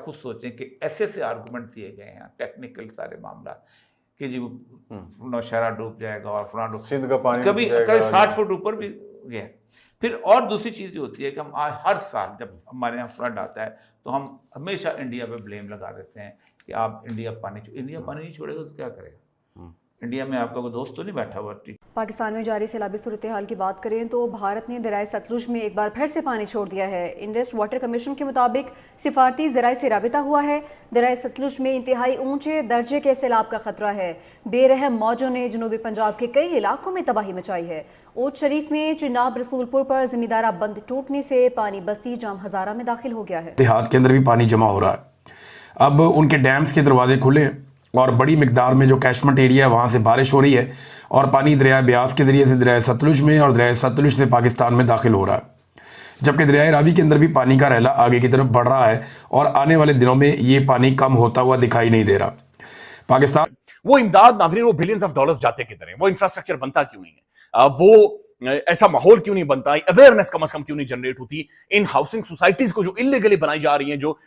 खुद सोचें कि ऐसे आर्गूमेंट दिए गए हैं, टेक्निकल सारे मामला कि जी नौशहरा डूब जाएगा और फलां डूब, सिंध का पानी कभी 60 फुट ऊपर भी गया। फिर और दूसरी चीज़ ये होती है कि हम हर साल जब हमारे यहाँ फ्लड आता है तो हम हमेशा इंडिया पे ब्लेम लगा देते हैं कि आप इंडिया पानी नहीं छोड़ेगा तो क्या करेगा। इंडिया में आपका कोई दोस्त तो नहीं बैठा हुआ। पाकिस्तान में जारी सैलाबी सूरत हाल की बात करें तो भारत ने दरियाए सतलुज में एक बार फिर से पानी छोड़ दिया है। इंडस वाटर कमीशन के मुताबिक सिफारती ज़राए से राबिता हुआ है। दरियाए सतलुज में इंतहाई ऊंचे दर्जे के सैलाब का खतरा है। बेरहम मौजों ने जनूबी पंजाब के कई इलाकों में तबाही मचाई है। ऊट शरीफ में चिनाब रसूलपुर पर जमींदारा बंद टूटने से पानी बस्ती जाम हजारा में दाखिल हो गया है। देहात के अंदर भी पानी जमा हो रहा है। अब उनके डैम्स के दरवाजे खुले हैं और बड़ी मिकदार में जो कैशमेंट एरिया है वहाँ से बारिश हो रही है और पानी दरिया ब्यास के ज़रिए से दरिया सतलुज में और दरिया सतलुज से पाकिस्तान में दाखिल हो रहा है। जबकि दरिया रावी के अंदर भी पानी का रैला आगे की तरफ बढ़ रहा है और आने वाले दिनों में ये पानी कम होता हुआ दिखाई नहीं दे रहा। पाकिस्तान वो इमदाद नाज़रीन, वो बिलियंस ऑफ डॉलर्स जाते किधर हैं? वो इंफ्रास्ट्रक्चर बनता क्यों नहीं है? वो ऐसा माहौल क्यों नहीं बनता? अवेयरनेस कम से कम क्यों नहीं जनरेट होती? इन हाउसिंग सोसाइटीज को जो इलीगली बनाई जा रही हैं, जो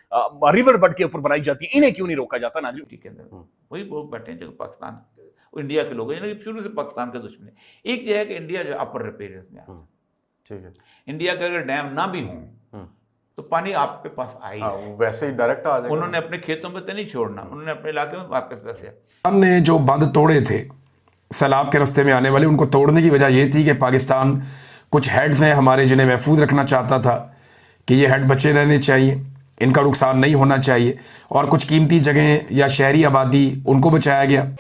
रिवर बड के ऊपर बनाई जाती है, इन्हें क्यों नहीं रोका जाता? नाज़रीन के अंदर वही लोग बैठे हैं जो पाकिस्तान इंडिया के लोग हैं, शुरू से पाकिस्तान के दुश्मन है। एक ये है कि इंडिया जो अपर रिपेयर्स में आता है, ठीक है, इंडिया के अगर डैम ना भी हों तो पानी आपके पास आएगा, वैसे ही डायरेक्ट आ जाएगा। उन्होंने अपने खेतों में तो नहीं छोड़ना, उन्होंने अपने इलाके में वापस वैसे ने जो बंद तोड़े थे सैलाब के रास्ते में आने वाले, उनको तोड़ने की वजह यह थी कि पाकिस्तान कुछ हेड्स हैं हमारे जिन्हें महफूज रखना चाहता था कि ये हेड बचे रहने चाहिए, इनका नुकसान नहीं होना चाहिए, और कुछ कीमती जगहें या शहरी आबादी उनको बचाया गया।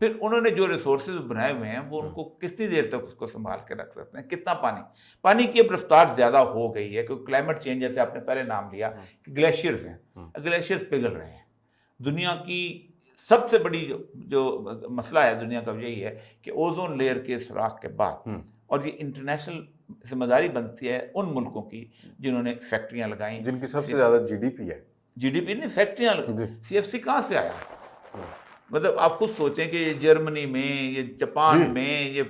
फिर उन्होंने जो रिसोर्सेज बनाए हुए हैं वो उनको कितनी देर तक उसको संभाल के रख सकते हैं, कितना पानी की अब रफ्तार ज़्यादा हो गई है क्योंकि क्लाइमेट चेंज, जैसे आपने पहले नाम लिया कि ग्लेशियर्स हैं, ग्लेशियर्स पिघल रहे हैं। दुनिया की सबसे बड़ी जो मसला है दुनिया का यही है कि ओजोन लेयर के सुराख के बाद, और ये इंटरनेशनल जिम्मेदारी बनती है उन मुल्कों की जिन्होंने फैक्ट्रियाँ लगाई, जिनकी सबसे ज़्यादा जीडीपी है। जीडीपी नहीं, फैक्ट्रियाँ, CFC कहाँ से आया? मतलब आप खुद सोचें कि ये जर्मनी में, ये जापान में, ये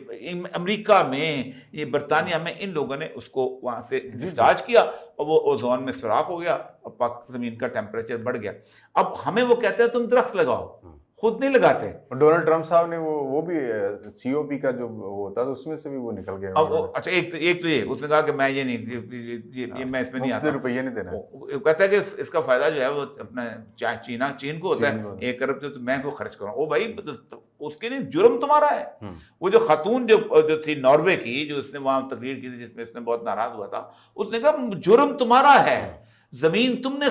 अमेरिका में, ये बरतानिया में, इन लोगों ने उसको वहाँ से डिस्चार्ज किया और वो ओजोन में सुराख हो गया और ज़मीन का टेम्परेचर बढ़ गया। अब हमें वो कहते हैं तुम दरख्त लगाओ, खुद नहीं लगाते। डोनाल्ड ट्रंप साहब ने वो भी COP का जो होता था उसमें से भी वो निकल गए। अब अच्छा, एक तो ये उसने कहा कि मैं ये नहीं, ये मैं इसमें नहीं आता, रुपये नहीं देना। वो कहता है कि इसका फायदा जो है वो अपना चीन को होता है, 1 अरब तो मैं को खर्च करूँ। ओ भाई, उसके लिए जुर्म तुम्हारा है। वो जो खातून जो थी नॉर्वे की, जो उसने वहां तकरीर की थी जिसमें उसने बहुत नाराज हुआ था, उसने कहा जुर्म तुम्हारा है, जमीन तुमने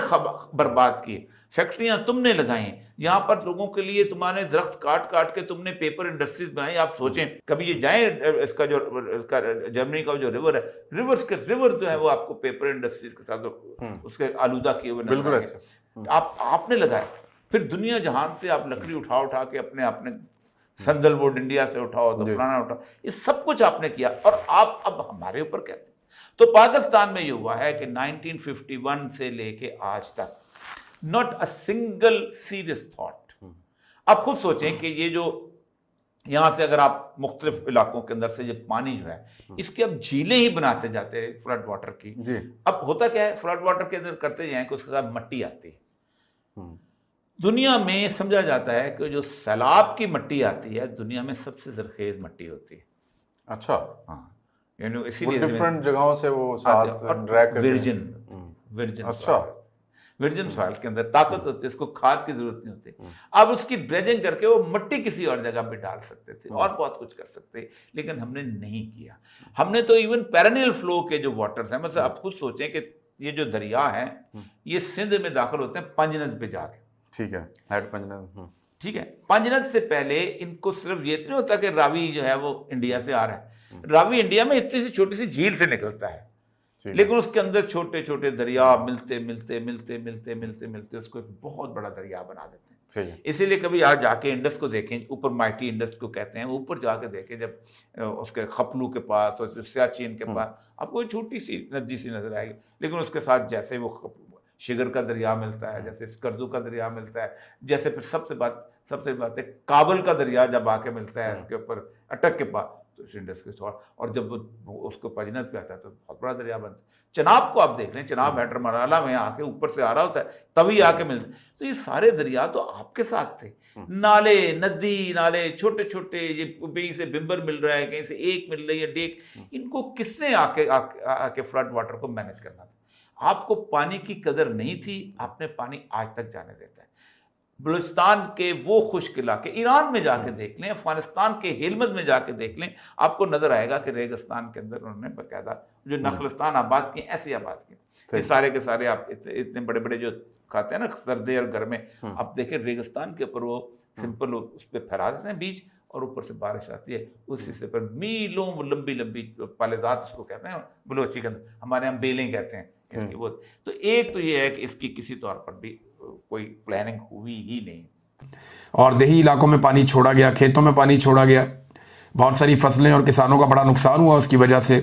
बर्बाद की, फैक्ट्रियां तुमने लगाई, यहाँ पर लोगों के लिए तुम्हारे दरख्त काट के तुमने पेपर इंडस्ट्रीज बनाई। आप सोचें कभी ये जाएं, इसका जर्मनी का जो रिवर है, रिवर जो है वो आपको पेपर इंडस्ट्रीज के साथ उसके आलूदा किए हुए बिल्कुल आपने लगाए। फिर दुनिया जहान से आप लकड़ी उठा के अपने संदलवुड इंडिया से उठाओ तो फलाना उठाओ, ये सब कुछ आपने किया और आप अब हमारे ऊपर कहते हैं। तो पाकिस्तान में ये हुआ है कि 1951 से लेके आज तक not a single serious thought. आप खुद सोचें कि ये जो यहाँ से अगर आप मुख्तलिफ इलाकों के अंदर से ये पानी जो है इसके अब झीलें ही बनाते जाते हैं फ्लड वाटर की। अब होता क्या है, फ्लड वाटर के अंदर करते जाएं कि उसके साथ मट्टी आती है। दुनिया में समझा जाता है कि जो सैलाब की मट्टी आती है दुनिया में सबसे जरखेज मट्टी होती है। अच्छा, हाँ, यानी इसीलिए डिफरेंट जगहों से वो विर्जिन अच्छा वर्जिन सॉइल के अंदर ताकत होती है, इसको खाद की जरूरत नहीं होती। अब उसकी ड्रेजिंग करके वो मिट्टी किसी और जगह पे डाल सकते थे और बहुत कुछ कर सकते, लेकिन हमने नहीं किया। हमने तो इवन पेरेनियल फ्लो के जो वाटर्स हैं, मतलब आप खुद सोचें कि ये जो दरिया हैं ये सिंध में दाखिल होते हैं पंजनद पे जाके, ठीक है, हेड पंजनद, ठीक है। पंजनद से पहले इनको सिर्फ ये नहीं होता कि रावी जो है वो इंडिया से आ रहा है, रावी इंडिया में इतनी सी छोटी सी झील से निकलता है, लेकिन उसके अंदर छोटे छोटे दरिया मिलते मिलते मिलते मिलते मिलते मिलते उसको एक बहुत बड़ा दरिया बना देते हैं। इसीलिए कभी आप जाके इंडस को देखें, ऊपर माइटी इंडस को कहते हैं, ऊपर जाके देखें जब उसके खपलू के पास और सियाचिन के पास आपको छोटी सी नदी सी नजर आएगी, लेकिन उसके साथ जैसे वो शिगर का दरिया मिलता है, जैसे स्कर्दू का दरिया मिलता है, जैसे फिर सबसे बात सबसे बड़ी बात है काबुल का दरिया जब आके मिलता है इसके ऊपर अटक के पास, तो इंडस के थोड़ा, और जब वो उसको पजनत पे आता है तो बहुत बड़ा दरिया बनता है। चनाब को आप देख लें, चनाब हैडर मराला में आके ऊपर से आ रहा होता है तभी आके मिलता है। तो ये सारे दरिया तो आपके साथ थे, नाले, नदी नाले छोटे छोटे, ये कहीं से बिम्बर मिल रहा है, कहीं से एक मिल रही है डेक, इनको किसने आके फ्लड वाटर को मैनेज करना था? आपको पानी की कदर नहीं थी, आपने पानी आज तक जाने देता है। बलूचिस्तान के वो खुश्क इलाके, ईरान में जाके देख लें, अफगानिस्तान के हेलमंद में जाके देख लें, आपको नजर आएगा कि रेगिस्तान के अंदर उन्होंने बाकायदा जो नखलस्तान आबाद किए, ऐसे आबाद किए। ये सारे के सारे आप इतने बड़े बड़े जो खाते हैं ना सर्दी और गर्मी, आप देखें रेगिस्तान के ऊपर वो सिंपल उस पर फैला देते हैं बीज, और ऊपर से बारिश आती है, उस हिस्से पर मीलों लंबी लंबी पालेदात उसको कहते हैं बलोची के अंदर, हमारे यहाँ बेलें कहते हैं इसकी वो। तो एक तो ये है कि इसकी किसी तौर पर भी कोई प्लानिंग हुई ही नहीं। और देही इलाकों में पानी छोड़ा गया, खेतों में पानी छोड़ा गया, बहुत सारी फसलें और किसानों का बड़ा नुकसान हुआ उसकी वजह से।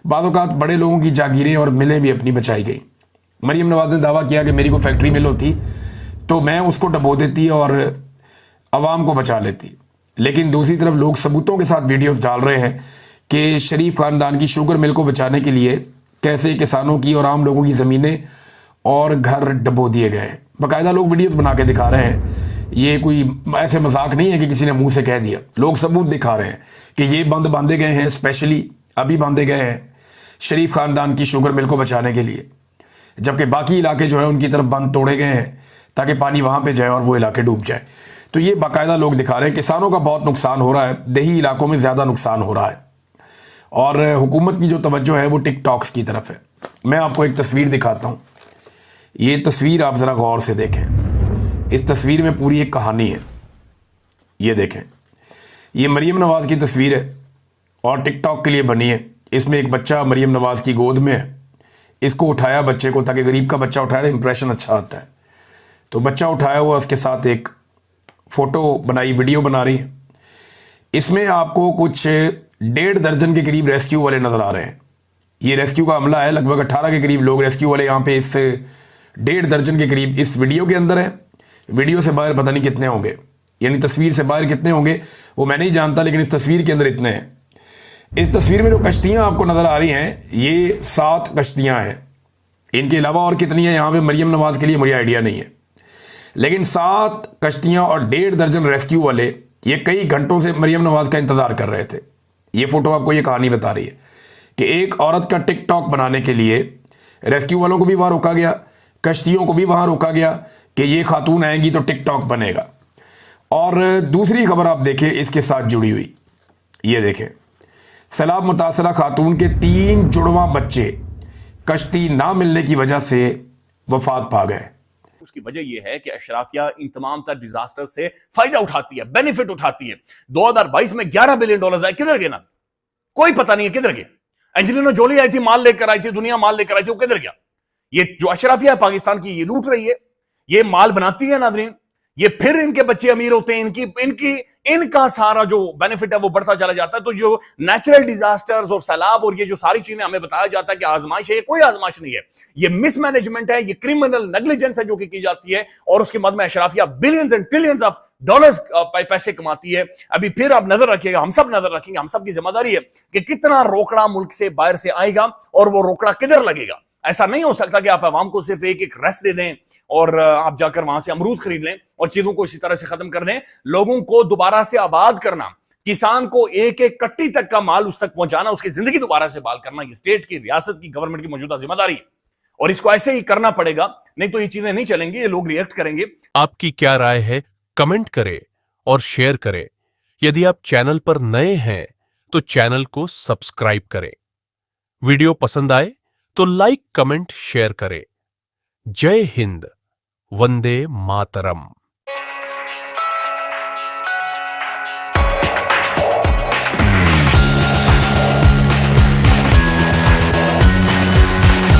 बाद औक़ात बड़े लोगों की जागीरें और मिलें भी अपनी बचाई गई। मरीम नवाज ने दावा किया कि मेरी को फैक्ट्री मिल होती तो मैं उसको डबो देती और आवाम को बचा लेती, लेकिन दूसरी तरफ लोग सबूतों के साथ वीडियोस डाल रहे हैं कि शरीफ ख़ानदान की शुगर मिल को बचाने के लिए कैसे किसानों की और आम लोगों की ज़मीनें और घर डबो दिए गए हैं। बाकायदा लोग वीडियोस बना के दिखा रहे हैं, ये कोई ऐसे मजाक नहीं है कि किसी ने मुंह से कह दिया, लोग सबूत दिखा रहे हैं कि ये बंद बांधे गए हैं, स्पेशली अभी बांधे गए हैं शरीफ ख़ानदान की शुगर मिल को बचाने के लिए, जबकि बाकी इलाके जो है उनकी तरफ बंद तोड़े गए हैं ताकि पानी वहाँ पे जाए और वो इलाके डूब जाए। तो ये बाकायदा लोग दिखा रहे हैं। किसानों का बहुत नुकसान हो रहा है, देही इलाकों में ज़्यादा नुकसान हो रहा है, और हुकूमत की जो तवज्जो है वो टिकटॉक्स की तरफ है। मैं आपको एक तस्वीर दिखाता हूँ, ये तस्वीर आप ज़रा गौर से देखें। इस तस्वीर में पूरी एक कहानी है, ये देखें। ये मरीम नवाज़ की तस्वीर है और टिकटॉक के लिए बनी है। इसमें एक बच्चा मरीम नवाज़ की गोद में है, इसको उठाया बच्चे को, ताकि गरीब का बच्चा उठाया ना इंप्रेशन अच्छा आता है, तो बच्चा उठाया हुआ, उसके साथ एक फ़ोटो बनाई, वीडियो बना रही है। इसमें आपको कुछ 1.5 दर्जन के करीब रेस्क्यू वाले नज़र आ रहे हैं। ये रेस्क्यू का अमला है, लगभग 18 के करीब लोग रेस्क्यू वाले यहाँ पे इस 1.5 दर्जन के करीब इस वीडियो के अंदर है। वीडियो से बाहर पता नहीं कितने होंगे, यानी तस्वीर से बाहर कितने होंगे वो मैं नहीं जानता, लेकिन इस तस्वीर के अंदर इतने हैं। इस तस्वीर में जो कश्तियाँ आपको नज़र आ रही हैं, ये 7 कश्तियाँ हैं। इनके अलावा और कितनी है यहाँ पे मरीम नवाज़ के लिए मुझे आइडिया नहीं है, लेकिन 7 कश्तियाँ और 1.5 दर्जन रेस्क्यू वाले ये कई घंटों से मरीम नवाज़ का इंतज़ार कर रहे थे। ये फ़ोटो आपको ये कहानी बता रही है कि एक औरत का टिकटॉक बनाने के लिए रेस्क्यू वालों को भी वहाँ रोका गया, कश्तियों को भी वहाँ रोका गया कि ये खातून आएंगी तो टिकटॉक बनेगा। और दूसरी खबर आप देखें इसके साथ जुड़ी हुई, ये देखें, सैलाब मुतासरा खातून के 3 जुड़वा बच्चे कश्ती ना मिलने की वजह से वफात पा गए। उसकी वजह यह है कि अशराफिया इन तमाम तर डिजास्टर से फायदा उठाती है, बेनिफिट उठाती है। 2022 में $11 बिलियन आए, किधर गए ना, कोई पता नहीं है किधर गए। एंजेलिना जोली आई थी, माल लेकर आई थी, दुनिया माल लेकर आई थी, वो किधर गया? ये जो अशराफिया है पाकिस्तान की, ये लूट रही है, ये माल बनाती है नाज़रीन, ये फिर इनके बच्चे अमीर होते हैं, इनका सारा जो बेनिफिट है वो बढ़ता चला जाता है। तो जो नेचुरल डिजास्टर्स और सैलाब और ये जो सारी चीजें हमें बताया जाता है कि आजमाइश है, ये कोई आजमाइश नहीं है, ये मिसमैनेजमेंट है, ये क्रिमिनल नेग्लिजेंस है जो कि की जाती है, और उसके मद में अशराफिया billions and trillions of dollars पैसे कमाती है। अभी फिर आप नजर रखिएगा, हम सब नजर रखेंगे, हम सब की जिम्मेदारी है कि कितना रोकड़ा मुल्क से बाहर से आएगा और वो रोकड़ा किधर लगेगा। ऐसा नहीं हो सकता कि आप आवाम को सिर्फ एक रेस्ट दे दें और आप जाकर वहां से अमरूद खरीद लें और चीजों को इसी तरह से खत्म कर दें। लोगों को दोबारा से आबाद करना, किसान को एक एक कट्टी तक का माल उस तक पहुंचाना, उसकी जिंदगी दोबारा से बहाल करना, ये स्टेट की, रियासत की, गवर्नमेंट की मौजूदा जिम्मेदारी है, और इसको ऐसे ही करना पड़ेगा, नहीं तो ये चीजें नहीं चलेंगी, ये लोग रिएक्ट करेंगे। आपकी क्या राय है, कमेंट करें और शेयर करें। यदि आप चैनल पर नए हैं तो चैनल को सब्सक्राइब करें। वीडियो पसंद आए तो लाइक, कमेंट, शेयर करें। जय हिंद, वंदे मातरम।